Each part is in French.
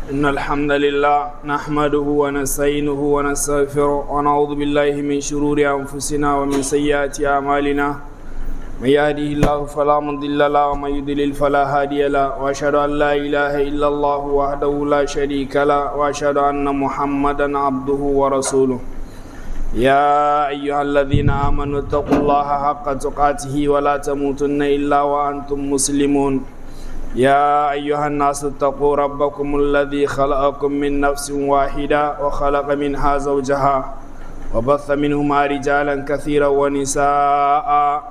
إن الحمد لله نحمده ونستعينه ونستغفره ونعوذ بالله من شرور أنفسنا ومن سيئات أعمالنا من يهده الله فلا مضل له ومن يضلل فلا هادي له وأشهد أن لا إله إلا الله وحده لا شريك له وأشهد أن محمدا عبده ورسوله يا أيها الذين آمنوا اتقوا الله حق تقاته ولا تموتن إلا وأنتم مسلمون يا أيها الناس اتقوا ربكم الذي خلقكم من نفس واحدة وخلق منها زوجها وبث منهما رجالا كثيرا ونساء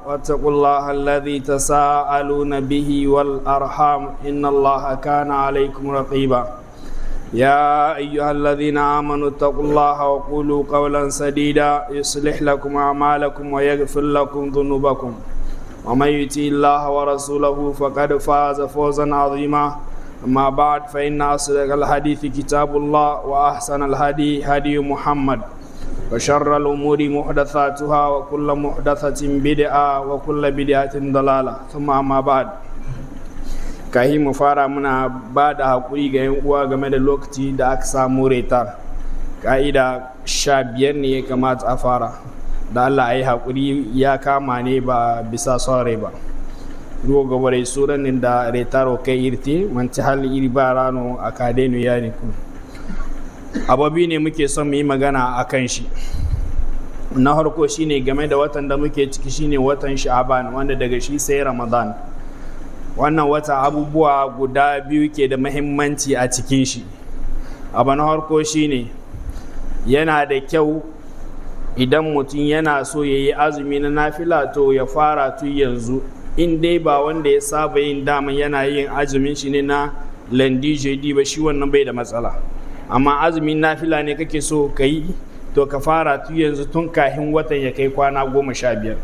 واتقوا الله الذي تساءلون به والأرحام إن الله كان عليكم رقيبا يا أيها الذين آمنوا اتقوا الله وقولوا قولا سديدا يصلح لكم أعمالكم ويغفر لكم ذنوبكم ومن يطع الله ورسوله فقد فاز فوزا عظيما أما بعد فإن أصدق الحديث كتاب الله وأحسن الهدي هدي محمد وشر الأمور محدثاتها وكل محدثة بدعة وكل بدعة ضلالة ثم أما بعد kahi mu fara muna ba da haƙuri ga 'yan uwa game da lokaci da aka samu retar ƙa'ida 15 ne ya kamata a fara da Allah a yi haƙuri ya kama ne ba bisa son rai ba ruwa gabarai suranin da retaro kai irti manci hali iri ba rano a kadenu ya ne ku ababi ne muke son mu yi magana a kan shi na harko shine game da watan da muke ciki shine watan sha'aban wanda daga shi sai ramadan wannan wata abubuwa guda biyu ke da mahimmanci a cikin shi abu na harko shine yana da kyau idan mutum yana so ya yi azumi na nafila to ya fara tun yanzu in dai ba wanda ya saba yin dama yana yin azumin shi ne na lundi jeudi ba shi wannan bai da matsala amma azumin nafila ne kake so ka yi to ka fara tun yanzu tun kahin watan ya kai kwana 15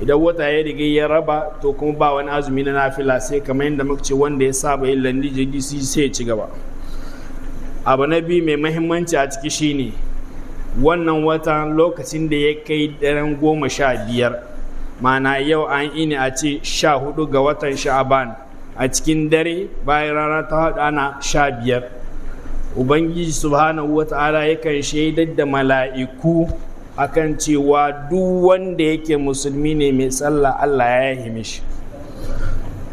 idan wata ya riga ya raba to kuma ba wani azumi na nafila sai kamar yadda muka ce wanda ya saba yin lundi jeudi sai ya ci gaba abu na biyu mai mahimmanci a ciki shine wannan watan lokacin da ya kai daren 15 mana yau an ini a ce 14 ga watan sha'aban a cikin dare bayan rana ta haɗu ana 15 ubangiji subhanahu wata'ala yakan shaidar da mala'iku akan cewa duk wanda yake musulmi ne mai sallah Allah ya yi mishi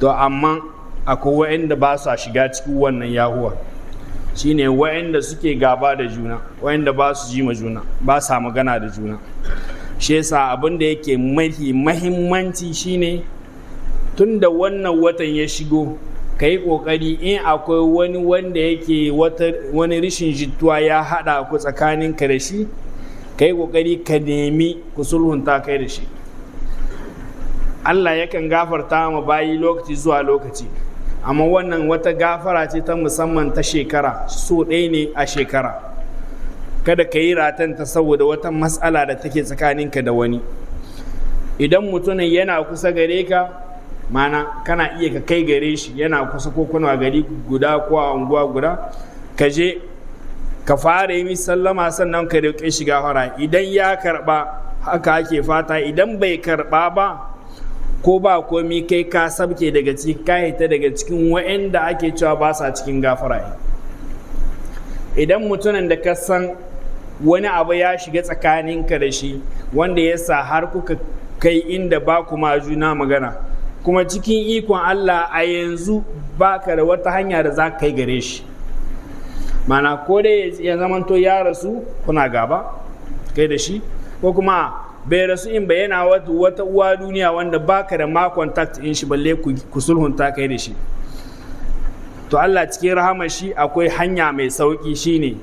to amma akwai wa'anda ba sa shiga cikin wannan yahuwa shine wa'anda suke gaba da juna wa'anda ba su ji ma juna ba sa magana da juna shi yasa abin da yake mahimmanci shine tun da wannan watan ya shigo ka yi ƙoƙari in akwai wani wanda yake wani rishin jituwa ya haɗa ku tsakaninka da shi ka yi ƙoƙari ka nemi ku sulhunta kai da shi Allah yakan gafarta ma bayi lokaci zuwa lokaci amma wannan wata gafara ce ta musamman ta shekara so ɗaya ne a shekara kada ka yi ratanta saboda wata matsala da take tsakaninka da wani idan mutumin yana kusa gare ka mana kana iya ka kai gare shi yana kusa ko kuna gari guda ko a unguwa guda ka je ka fara yi sallama sannan ka roƙe shi gafara idan ya karɓa haka ake fata idan bai karɓa ba ko ba komi kai ka sabke daga ciki ka hita daga cikin wa'anda ake cewa ba sa cikin gafara idan mutumin da ka san wani abu ya shiga tsakaninka da shi wanda ya sa har kuka kai inda ba kuma juna magana kuma cikin ikon Allah a yanzu baka da wata hanya da za ka kai gare shi mana ko dai ya zamanto ya rasu kuna gaba kai da shi ko kuma bai rasu in yana wata uwa duniya wanda baka da ma contact in shi balle ku sulhunta kai da shi to Allah cikin rahama shi akwai hanya mai sauki shine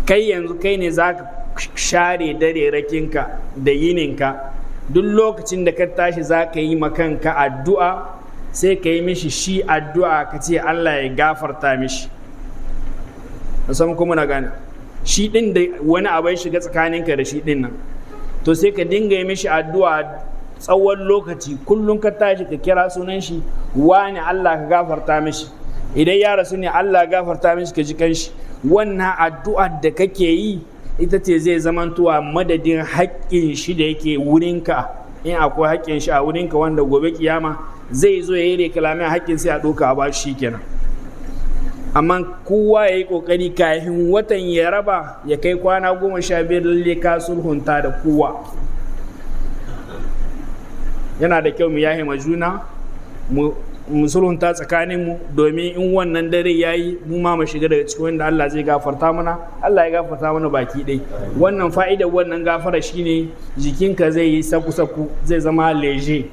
kai yanzu kai ne zaka share dare rakinka da yininka duk lokacin da ka tashi zaka yi makanka addu'a sai ka yi mishi shi addu'a ka ce Allah ya gafarta mishi musamman kuma na gane shi din da wani abai shiga tsakaninka da shi din nan to sai ka dinga yi mishi addu'a tsawon lokaci kullum ka tashi ka kira sunan shi wani Allah ka gafarta mishi idan ya rasu ne Allah gafarta mishi ka ji kanshi wannan addu'ar da kake yi ita ce zai zamantowa madadin haƙƙin shi da yake wurinka in akwai haƙƙin shi a wurinka wanda gobe kiyama zai zo ya yi reklamin haƙƙin sai a ɗauka a bashi kenan amma kowa ya yi ƙoƙari kafin watan ya raba ya kai kwana 15 lalle ka sulhunta da kowa. Yana da kyau mu yahe ma juna mu sulhunta tsakaninmu, domin in wannan dare ya yi mu ma mu shiga daga cikin wanda Allah zai gafarta mana. Allah ya gafarta mana baki ɗai. Wannan fa'idar wannan gafara shine jikinka zai yi saku-saku, zai zama leje,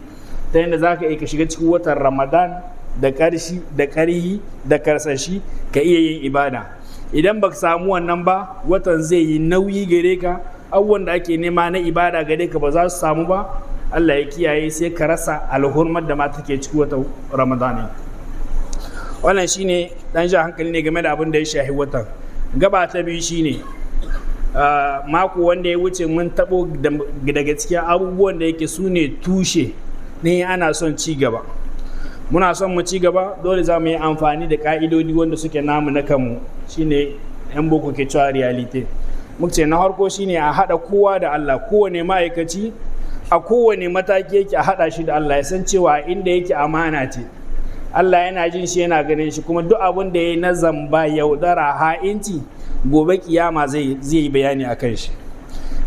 ta yadda za ka iya ka shiga cikin watan Ramadan da ƙarshi da ƙarhi da karsashi ka iya yin ibada. Idan baka samu wannan ba, watan zai yi nauyi gare ka, abubuwan da ake nema na ibada gare ka ba za su samu ba. Allah ya kiyaye, sai ka rasa alhurmar da ma take cikin watan Ramadani. Wannan shine dan ja hankali ne game da abin da ya shahi watan. Gaba ta biyu shine mako wanda ya wuce mun tabo daga cikin abubuwan da yake su ne tushe ne ana son ci gaba. Muna son mu ci gaba, dole za mu yi amfani da ka'idodi wanda suke namu na kanmu, shine yan boko ke cewa reality. Muka ce na harko shine a haɗa kowa da Allah, kowane ma'aikaci a kowane mataki yake a haɗa shi da Allah, ya san cewa inda yake amana ce. Allah yana jin shi, yana ganin shi, kuma duk abin da ya yi na zamba, yaudara, ha'inci, gobe kiyama zai yi bayani a kan shi.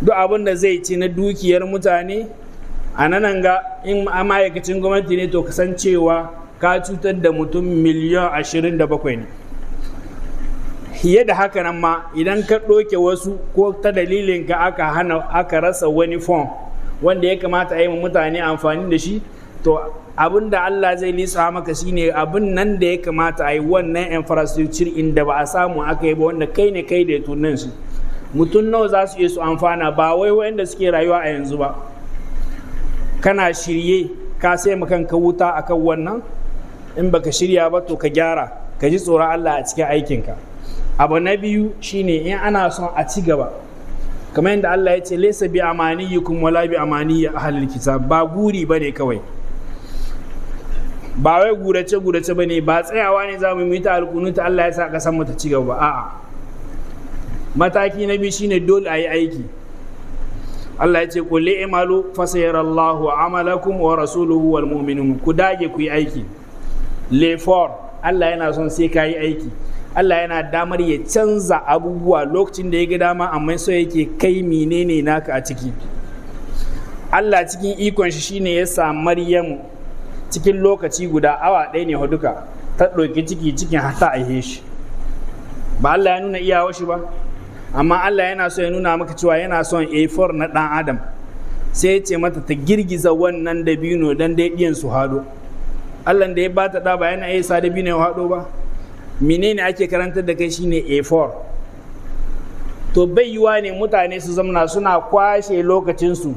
Duk abin da zai ci na dukiyar mutane, a nan ga in a ma'aikacin gwamnati ne, to kasancewa ka cutar da mutum miliyan 27 ne. Fiye da haka nan ma, idan ka ɗauke wasu ko ta dalilin ka aka rasa wani fon wanda ya kamata a yi mutane amfani da shi, to abin da Allah zai lisa maka shine abin nan da ya kamata a yi wannan infrastructure inda ba a samu aka yi ba, wanda kai ne kai da ya tunan shi. Mutum nawa za su iya su amfana, ba wai wanda suke rayuwa a yanzu ba. Kana shirye ka sai kanka wuta akan wannan? In baka shirya ba, to ka gyara, ka ji tsoron Allah a cikin aikinka. Abu na biyu shine in ana son a ci gaba, kamar yadda Allah ya ce laysa bi amaniyyikum wala bi amaniyyi ahlil kitab, ba guri bane kawai, ba wai gurace bane, ba tsayawa ne za mu yi ta alkunuta Allah ya sa kasan mu ta ci gaba. A'a, mataki na biyu shine dole a yi aiki. Allah ya ce qul i'malu fasayarallahu amalakum wa rasuluhu wal mu'minun, ku dage ku yi aiki. L'effort, Allah yana son sai ka yi aiki. Allah yana damar ya canza abubuwa lokacin da ya ga dama, amma so yake kai menene naka a ciki. Allah cikin ikon shi shine ya sa Maryamu cikin lokaci guda awa ɗaya ne duka ta ɗauki cikin hata aihe shi. Ba Allah ya nuna iyawar shi ba, amma Allah yana so ya nuna maka cewa yana son effort na ɗan adam, sai ya ce mata ta girgiza wannan dabino dan dai ɗiyan su hado. Allah da ya bata ɗa ba yana iya sa dabino ya hado ba. Menene ake karantar da kai shine A4. To bai yiwa ne mutane su zamana suna kwashe lokacinsu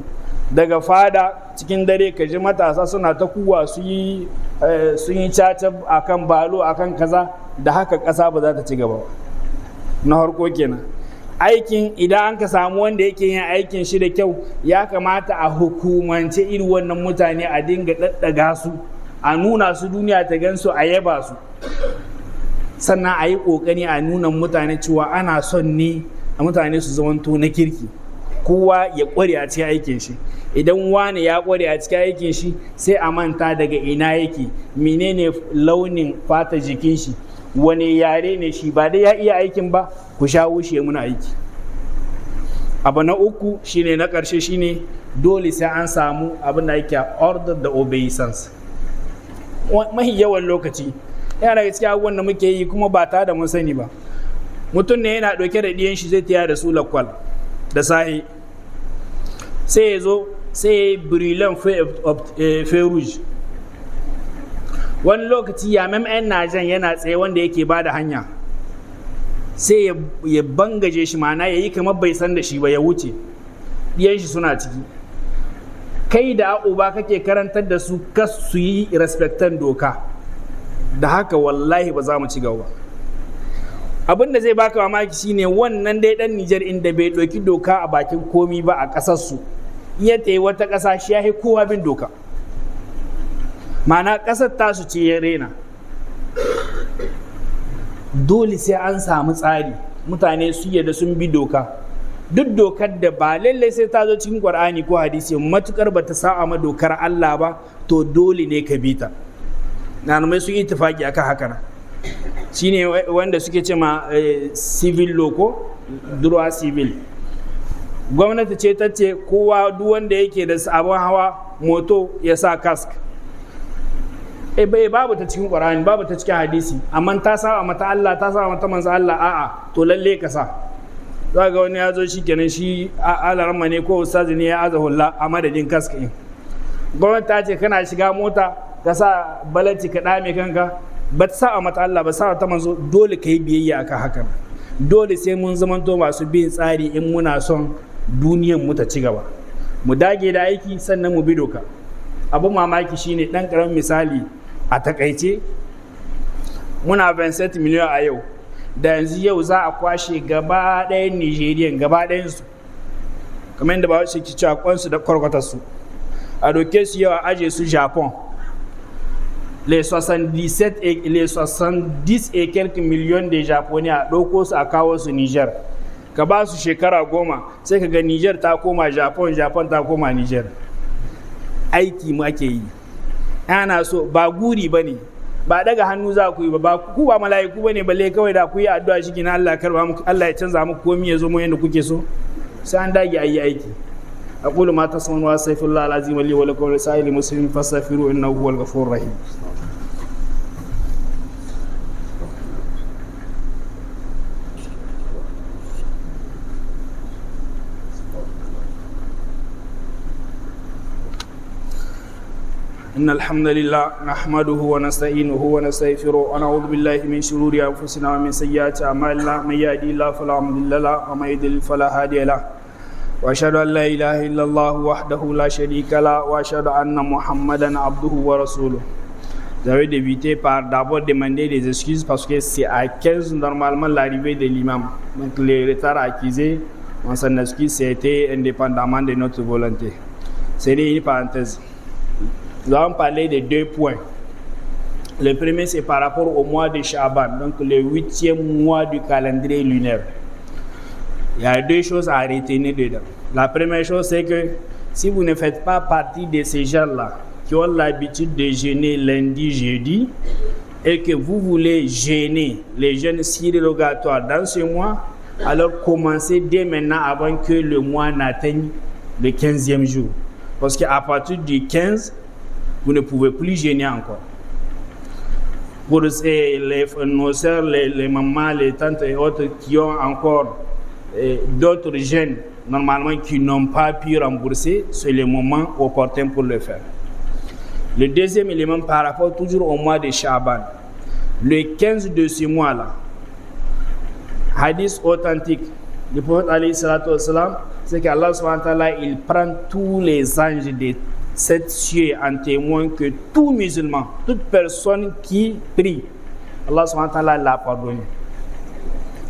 daga fada cikin dare, ka ji matasa suna ta kuwa sun yi caca akan balo akan kaza, da haka ƙasa ba za ta ci gaba. Na harko kenan. Aikin idan an ka samu wanda yake yin aikin shi da kyau, ya kamata a hukumance irin wannan mutane a dinga ɗaɗɗaga su, a nuna su duniya ta gan su, a yaba su. Sannan a yi ƙoƙari a nuna mutane cewa ana son ne a mutane su zamanto na kirki, kowa ya ƙware a cikin aikin shi. Idan wani ya ƙware a cikin aikin shi, sai a manta daga ina yake, menene launin fata jikin shi, wani yare ne shi, ba dai ya iya aikin ba, ku shawo shi muna aiki. Abu na uku shine na ƙarshe, shine dole sai an samu abin da ake order da obeisance. Mahi yawan lokaci yana daga cikin abubuwan da muke yi kuma ba ta da mun sani ba. Mutum ne yana ɗauke da ɗiyan shi zai taya da su lakwal da sahi, sai ya zo sai ya yi brilliant feruj. Wani lokaci ya yan najan yana tsaye wanda yake ba da hanya, sai ya bangaje shi, mana ya yi kamar bai san da shi ba, ya wuce. Ɗiyan shi suna ciki. Kai da uba kake karantar da su kas su yi respectan doka, da haka wallahi ba za mu ci gaba. Abin da zai baka mamaki shine wannan dai dan Nijar inda bai ɗauki doka a bakin komi ba a ƙasarsu, iya ta yi wata ƙasa shi ya kowa bin doka, ma'ana ƙasar tasu ce ya rena. Dole sai an samu tsari, mutane su yadda sun bi doka. Duk dokar da ba lallai sai ta zo cikin Qur'ani ko hadisi, matukar ba ta sa'a ma dokar Allah ba, to dole ne ka bi ta. Malamai sun yi tafaki akan haka na. shine wanda suke ce ma civil law ko droit civil. Gwamnati ce ta ce kowa duk wanda yake da abin hawa moto ya sa kask. Babu ta cikin Qur'ani, babu ta cikin hadisi, amma ta saba mata Allah, ta saba mata manzo Allah, a'a to lalle ka sa. Za ga wani ya zo shi kenan shi alarma ne ko ustazi ne ya aza hulla a madadin kask in. Gwamnati ta ce kana shiga mota ka sa balati ka dame kanka, ba ta saba mata Allah, ba sa ta manzo, dole ka yi biyayya akan hakan. Dole sai mun zamanto masu bin tsari in muna son duniyar mu ta ci gaba. Mu dage da aiki sannan mu bi doka. Abin mamaki shine dan karamin misali a takaice, muna 27 miliyan a yau, da yanzu yau za a kwashe gaba ɗayan Nigerian gaba ɗayansu, kamar yadda ba wasu ke cewa kwansu da kwarkwatarsu, a doke su yau a aje su Japan, les 70 et quelques millions de Japonais a ɗauko su a kawo su Niger, ka ba su shekara 10 sai ka ga Niger ta koma Japan, Japan ta koma Niger. Aiki mu ake yi, ana so, ba guri ba ne, ba daga hannu za ku yi ba, ku ba mala'iku ba ne balle kawai da ku yi addu'a shi kina Allah karba muku, Allah ya canza muku komai ya zo mu yanda kuke so. Sai an dage ayi aiki. aqulu ma tasma'un wa astaghfirullah al-azim li wa lakum wa lisa'il muslimin fastaghfiruhu innahu huwal ghafurur rahim. إن الحمد لله نحمده ونستعينه ونستغفره ونعوذ بالله من شرور أنفسنا ومن سيئات أعمالنا من يهده الله فلا مضل له ومن يضلل فلا هادي له وأشهد أن لا إله إلا الله وحده لا شريك له وأشهد أن محمدا عبده ورسوله. J'avais débuté par d'abord demander des excuses parce que c'est à 15 normalement l'arrivée de l'imam. Donc les retards accusés, on s'en excuse, c'était indépendamment de notre volonté. C'est une parenthèse. Nous allons parler de 2 points. Le premier, c'est par rapport au mois de Shaban, donc le 8e mois du calendrier lunaire. Il y a 2 choses à retenir dedans. La première chose, c'est que si vous ne faites pas partie de ces gens-là qui ont l'habitude de jeûner lundi, jeudi, et que vous voulez jeûner les jeûnes surrogatoires dans ce mois, alors commencez dès maintenant avant que le mois n'atteigne le 15e jour. Parce qu'à partir du 15, vous ne pouvez plus jeûner encore. Pour nos sœurs, les mamans, les tantes et autres qui ont encore d'autres jeûnes, normalement qui n'ont pas pu rembourser, c'est le moment opportun pour le faire. Le deuxième élément par rapport toujours au mois de Shaban. Le 15 de ce mois-là, hadith authentique du prophète alayhi salatu wassalam, c'est qu'Allah subhanahu wa ta'ala, il prend tous les anges de 7 cieux en témoin que tout musulman, toute personne qui prie, Allah subhanahu wa ta'ala l'a pardonné.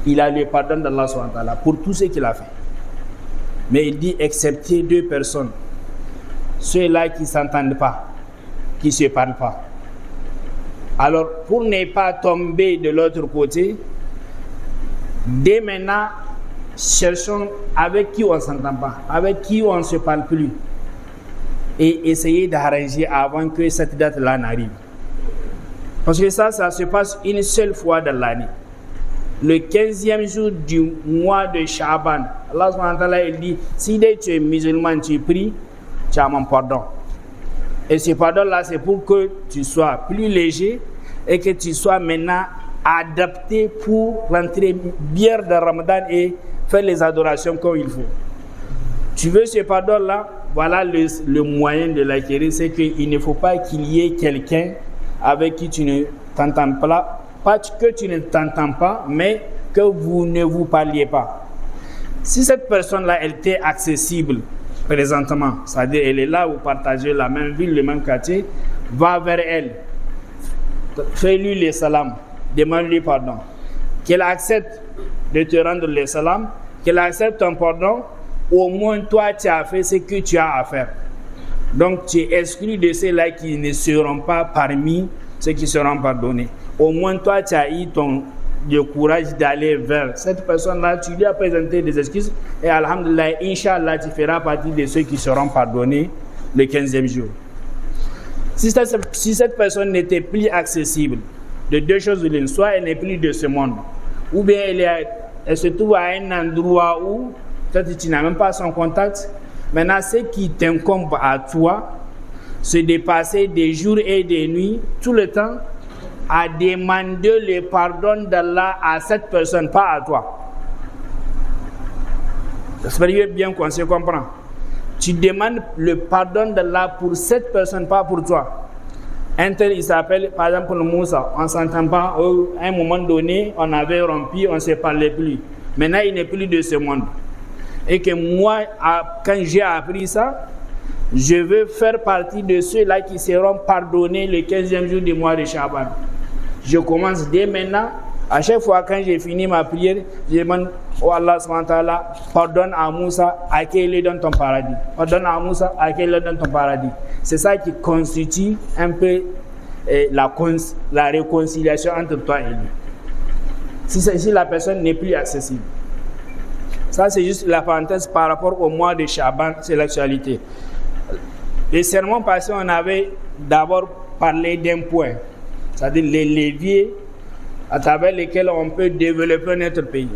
Il a le pardon d'Allah subhanahu wa ta'ala pour tout ce qu'il a fait. Mais il dit excepté 2 personnes, ceux-là qui ne s'entendent pas, qui ne se parlent pas. Alors pour ne pas tomber de l'autre côté, dès maintenant, cherchons avec qui on ne s'entend pas, avec qui on ne se parle plus, et essayer d'arranger avant que cette date-là n'arrive. Parce que ça se passe une seule fois dans l'année. Le 15e jour du mois de Shaban, Allah subhanahu wa ta'ala, il dit, si dès tu es musulman, tu pries, tu as mon pardon. Et ce pardon-là, c'est pour que tu sois plus léger et que tu sois maintenant adapté pour rentrer bien dans Ramadan et faire les adorations comme il faut. Tu veux ce pardon-là? Voilà le moyen de l'acquérir, c'est qu'il ne faut pas qu'il y ait quelqu'un avec qui tu ne t'entends pas que tu ne t'entends pas, mais que vous ne vous parliez pas. Si cette personne-là, elle t'est accessible présentement, c'est-à-dire elle est là, vous partagez la même ville, le même quartier, va vers elle, fais-lui les salams, demande-lui pardon. Qu'elle accepte de te rendre les salams, qu'elle accepte ton pardon, au moins toi tu as fait ce que tu as à faire. Donc tu es exclu de ceux-là qui ne seront pas parmi ceux qui seront pardonnés. Au moins toi tu as eu le courage d'aller vers cette personne-là, tu lui as présenté des excuses et alhamdulillah, Inch'Allah, tu feras partie de ceux qui seront pardonnés le 15e jour. Si cette personne n'était plus accessible, de deux choses l'une. Soit elle n'est plus de ce monde, ou bien elle se trouve à un endroit où peut-être tu n'as même pas son contact. Maintenant, ce qui t'incombe à toi, c'est de passer des jours et des nuits, tout le temps, à demander le pardon d'Allah à cette personne, pas à toi. J'espère que bien qu'on se comprend. Tu demandes le pardon d'Allah pour cette personne, pas pour toi. Un tel, il s'appelle, par exemple, Moussa. On ne s'entend pas. À un moment donné, on avait rompu, on ne se parlait plus. Maintenant, il n'est plus de ce monde. Et que moi, quand j'ai appris ça, je veux faire partie de ceux-là qui seront pardonnés le 15e jour du mois de Shaban. Je commence dès maintenant. À chaque fois quand j'ai fini ma prière, je demande oh Allah subhanahu wa ta'ala, pardonne à Moussa, accueille-le dans ton paradis. Pardonne à Moussa, accueille-le dans ton paradis. C'est ça qui constitue un peu la réconciliation entre toi et lui. Si la personne n'est plus accessible. Ça, c'est juste la parenthèse par rapport au mois de Shaban, c'est l'actualité. Le sermon passé, on avait d'abord parlé d'un point, c'est-à-dire les leviers à travers lesquels on peut développer notre pays.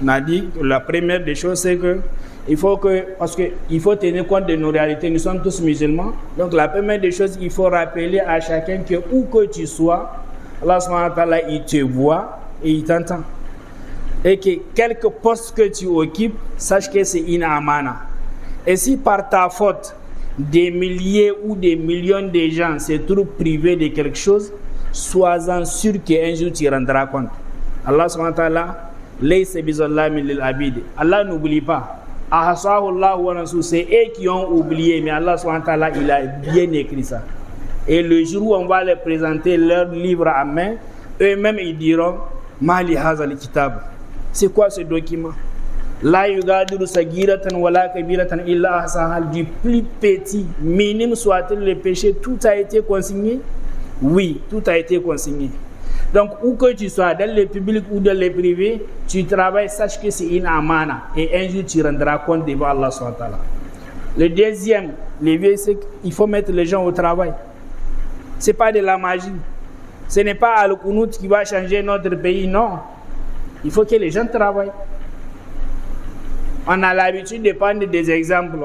On a dit que la première des choses, c'est que parce qu'il faut tenir compte de nos réalités. Nous sommes tous musulmans. Donc la première des choses, il faut rappeler à chacun que où que tu sois, Allah subhanahu wa ta'ala, il te voit et il t'entend. Et que quelque poste que tu occupes, sache que c'est une amana. Et si par ta faute, des milliers ou des millions de gens se trouvent privés de quelque chose, sois-en sûr qu'un jour tu rendras compte. Allah subhanahu wa ta'ala, laysa bizallamin lil abid. Allah n'oublie pas. Ahsahu Allah wa rasul, c'est eux qui ont oublié, mais Allah subhanahu wa ta'ala, il a bien écrit ça. Et le jour où on va leur présenter leur livre à main, eux-mêmes ils diront Mali hazal kitab. C'est quoi ce document? La yugadiru sagiratan wala kabiratan illa ahsaha. Du plus petit, minime soit-il le péché, tout a été consigné. Oui, tout a été consigné. Donc, où que tu sois, dans le public ou dans le privé, tu travailles, sache que c'est une amana. Et un jour, tu rendras compte devant Allah subhanahu wa ta'ala. Le deuxième levier, c'est qu'il faut mettre les gens au travail. Ce n'est pas de la magie. Ce n'est pas Al-Qunut qui va changer notre pays, non. Il faut que les gens travaillent. On a l'habitude de prendre des exemples.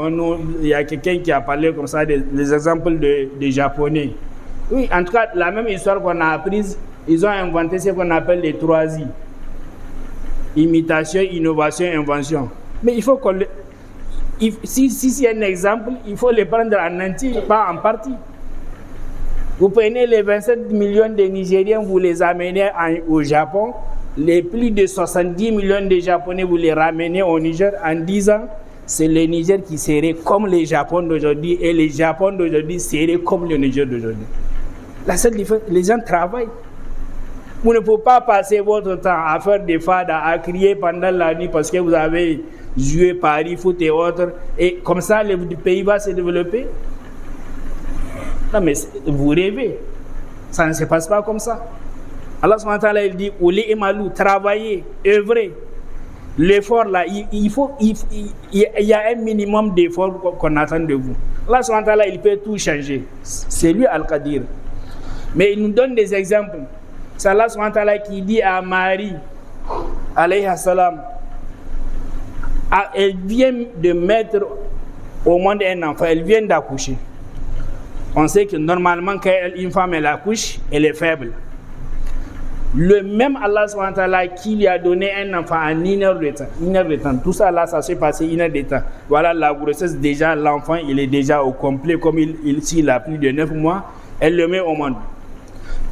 Il y a quelqu'un qui a parlé comme ça, des exemples des Japonais. Oui, en tout cas, la même histoire qu'on a apprise, ils ont inventé ce qu'on appelle les 3 I. Imitation, innovation, invention. Mais il faut qu'on si c'est un exemple, il faut le prendre en entier, pas en partie. Vous prenez les 27 millions de Nigériens, vous les amenez au Japon. Les plus de 70 millions de Japonais, vous les ramenez au Niger en 10 ans. C'est le Niger qui serait comme le Japon d'aujourd'hui et le Japon d'aujourd'hui serait comme le Niger d'aujourd'hui. La seule différence, les gens travaillent. Vous ne pouvez pas passer votre temps à faire des fadas, à crier pendant la nuit parce que vous avez joué Paris, foot et autres. Et comme ça, le pays va se développer. Non mais vous rêvez. Ça ne se passe pas comme ça. Allah subhanahu wa ta'ala, il dit travaillez, œuvrez. L'effort là, il y a un minimum d'effort qu'on attend de vous. Allah subhanahu wa ta'ala, il peut tout changer. C'est lui Al-Qadir. Mais il nous donne des exemples. C'est Allah subhanahu wa ta'ala qui dit à Marie, alayhi salam, elle vient de mettre au monde un enfant, elle vient d'accoucher. On sait que normalement, quand une femme elle accouche, elle est faible. Le même Allah subhanahu wa ta'ala qui lui a donné un enfant en 1 heure de temps. Tout ça là, ça s'est passé 1 heure de temps. Voilà la grossesse, déjà l'enfant il est déjà au complet, comme s'il a plus de 9 mois, elle le met au monde.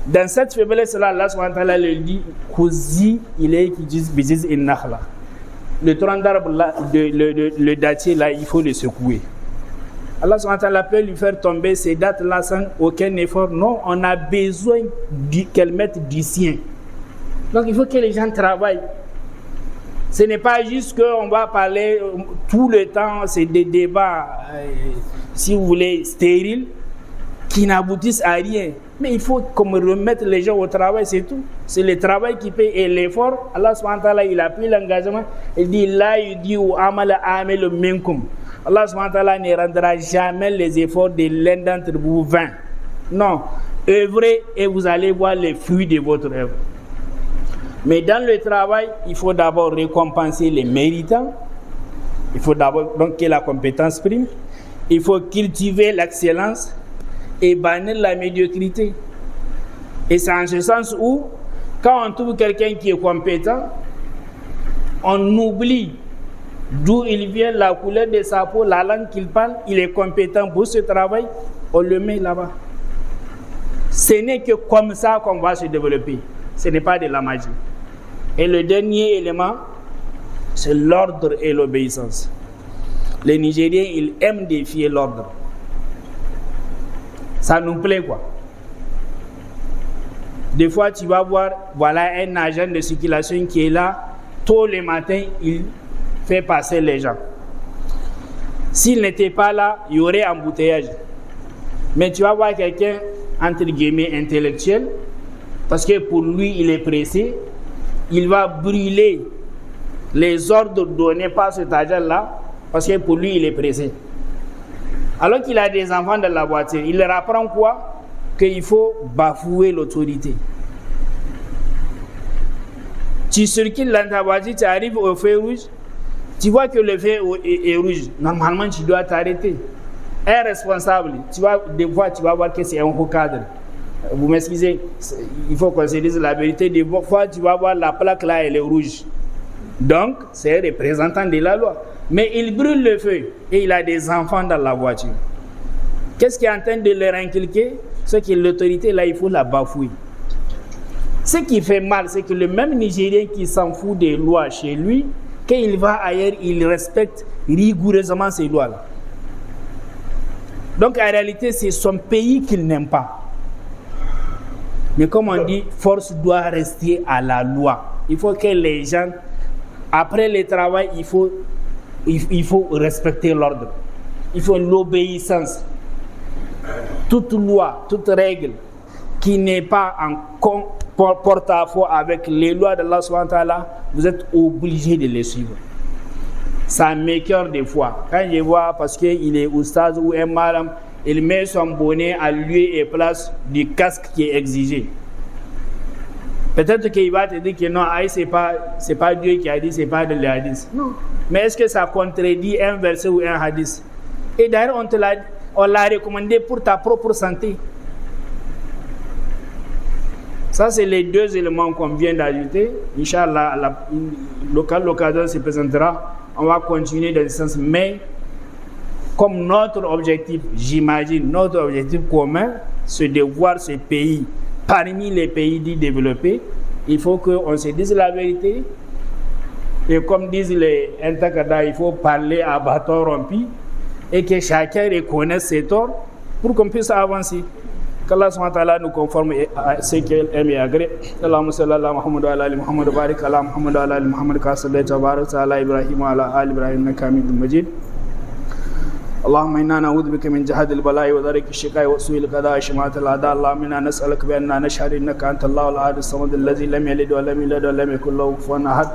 Dans cette faiblesse là, Allah subhanahu wa ta'ala lui dit Kouzi ilayki biziz in nakhla. Le tronc d'arbre là, le dattier là, il faut le secouer. Allah subhanahu wa ta'ala peut lui faire tomber ces dates là sans aucun effort. Non, on a besoin qu'elle mette du sien. Donc il faut que les gens travaillent. Ce n'est pas juste qu'on va parler tout le temps, c'est des débats, si vous voulez, stériles, qui n'aboutissent à rien. Mais il faut comme remettre les gens au travail, c'est tout. C'est le travail qui paye et l'effort. Allah subhanahu wa ta'ala, il a pris l'engagement. Il dit la yudiu amala amelu minkum. Allah subhanahu wa ta'ala ne rendra jamais les efforts de l'un d'entre vous vains. Non, œuvrez et vous allez voir les fruits de votre œuvre. Mais dans le travail, il faut d'abord récompenser les méritants. Il faut d'abord donc que la compétence prime. Il faut cultiver l'excellence et bannir la médiocrité. Et c'est en ce sens où, quand on trouve quelqu'un qui est compétent, on oublie d'où il vient, la couleur de sa peau, la langue qu'il parle. Il est compétent pour ce travail, on le met là-bas. Ce n'est que comme ça qu'on va se développer. Ce n'est pas de la magie. Et le dernier élément, c'est l'ordre et l'obéissance. Les Nigériens, ils aiment défier l'ordre. Ça nous plaît, quoi. Des fois, tu vas voir, voilà un agent de circulation qui est là, tôt le matin, il fait passer les gens. S'il n'était pas là, il y aurait embouteillage. Mais tu vas voir quelqu'un, entre guillemets, intellectuel, parce que pour lui, il est pressé, il va brûler les ordres donnés par cet agent-là, parce que pour lui, il est pressé. Alors qu'il a des enfants dans la voiture, il leur apprend quoi? Qu'il faut bafouer l'autorité. Tu circules dans ta voiture, tu arrives au feu rouge, tu vois que le feu est rouge. Normalement, tu dois t'arrêter. Un responsable, des fois, tu vas voir que c'est un haut cadre. Vous m'excusez, il faut qu'on se dise la vérité. Des fois, tu vas voir la plaque là, elle est rouge. Donc, c'est un représentant de la loi. Mais il brûle le feu et il a des enfants dans la voiture. Qu'est-ce qui est en train de leur inculquer? C'est que l'autorité là, il faut la bafouer. Ce qui fait mal, c'est que le même Nigérien qui s'en fout des lois chez lui, quand il va ailleurs, il respecte rigoureusement ces lois-là. Donc en réalité, c'est son pays qu'il n'aime pas. Mais comme on dit, force doit rester à la loi. Il faut que les gens, après le travail, il faut respecter l'ordre. Il faut l'obéissance. Toute loi, toute règle qui n'est pas en porte-à-faux avec les lois de Allah subhanahu wa ta'ala, vous êtes obligé de les suivre. Ça m'écoeure des fois. Quand je vois, parce qu'il est oustaz ou un madame, il met son bonnet à lieu et place du casque qui est exigé. Peut-être qu'il va te dire que non, c'est pas Dieu qui a dit, c'est pas de l'hadith. Non. Mais est-ce que ça contredit un verset ou un hadith? Et d'ailleurs, on l'a recommandé pour ta propre santé. Ça, c'est les deux éléments qu'on vient d'ajouter. Inch'Allah, l'occasion se présentera. On va continuer dans ce sens. Mais, comme notre objectif, j'imagine, notre objectif commun, c'est de voir ce pays parmi les pays dits développés. Il faut qu'on se dise la vérité. Et comme disent les Intakada, il faut parler à bâton rompu et que chacun reconnaisse ses torts pour qu'on puisse avancer. Qu'Allah subhanahu wa ta'ala nous conforme à ce qu'il aime et agrée. Allahumma salli ala Muhammad wa ala ali Muhammad wa barik ala Muhammad wa ala ali Muhammad ka sallaita wa barakta ala Ibrahim wa ala ali Ibrahim innaka Hamidum Majid. اللهم إنا نعوذ بك من جهد البلاء ودرك الشقاء وسوء القضاء وشماتة الأعداء. اللهم إنا نسألك بأننا نشهد إنك أنت الله الأحد الصمد الذي لم يلد ولم يولد ولم يكن له كفوا أحد.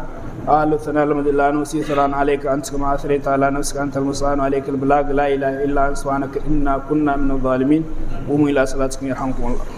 أهل الثناء الحمد لله نوصي ثناء عليك أنت كما أثنيت على نفسك أنت المستعان عليك البلاغ لا إله إلا أنت سبحانك إنا كنا من الظالمين. قوموا إلى صلاتكم يرحمكم الله.